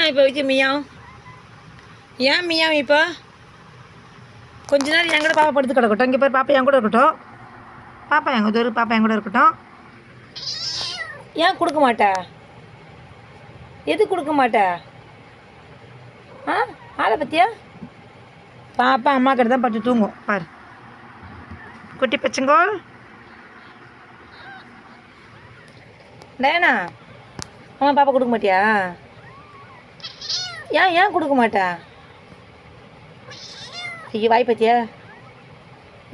என்ன இப்போ வச்சு மியாவும் ஏன் மியாவும் இப்போ கொஞ்ச நேரம் என் கூட பாப்பா படுத்து கிடக்கட்டும். இங்கே பேர் பாப்பா என் கூட இருக்கட்டும். பாப்பா என் கூட இருக்கட்டும். ஏன் கொடுக்க மாட்டா? எது கொடுக்க மாட்டா? ஆ ஆளை பற்றியா? பாப்பா அம்மா கிட்ட தான் பட்டு தூங்கும் பாரு. குட்டி பச்சங்கோல் டயனா, அம்மா பாப்பா கொடுக்க மாட்டியா? ஏன் கொடுக்க மாட்டா? ஐயோ வாய் பத்தியா?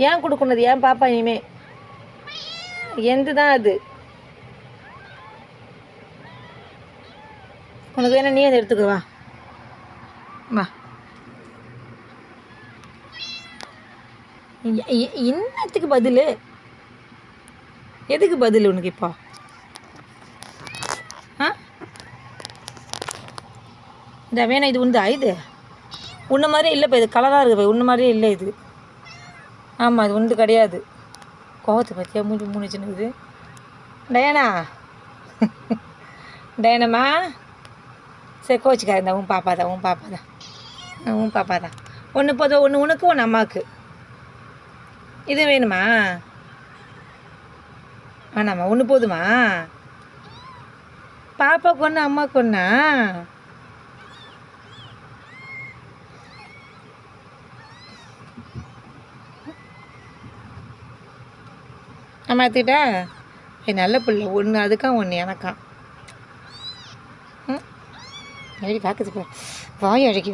ஏன் கொடுக்கணுது? ஏன் பாப்பா இனிமே எந்த தான் அது உனக்கு வேணா நீ அதை எடுத்துக்க. வா வா. என்னத்துக்கு பதில்? எதுக்கு பதில் உனக்கு இப்போ? ஆ இந்த வேணா இது உண்டா? இது உன்ன மாதிரியே இல்லைப்பா. இது கலராக இருக்குப்பா. உன்ன மாதிரியே இல்லை இது. ஆமாம் இது உண்டு கிடையாது. கோவத்தை பற்றியா மூணு சின்னது டயனா? டயனம்மா சரி கோச்சிக்காது. இந்த உன் பாப்பா தான். ஒன்று போதும். ஒன்று உனக்கு ஒன்று அம்மாவுக்கு. இது வேணுமா? வேணாம்மா ஒன்று போதுமா? பாப்பாவுக்கு ஒன்று அம்மாவுக்கு ஒன்றா? அம்மா எடுத்துக்கிட்டா நல்ல பிள்ளை. ஒன்று அதுக்காக ஒன்று எனக்கான். எப்படி பார்க்குது பாரு. வாய் அழகி.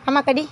அம்மா கடி.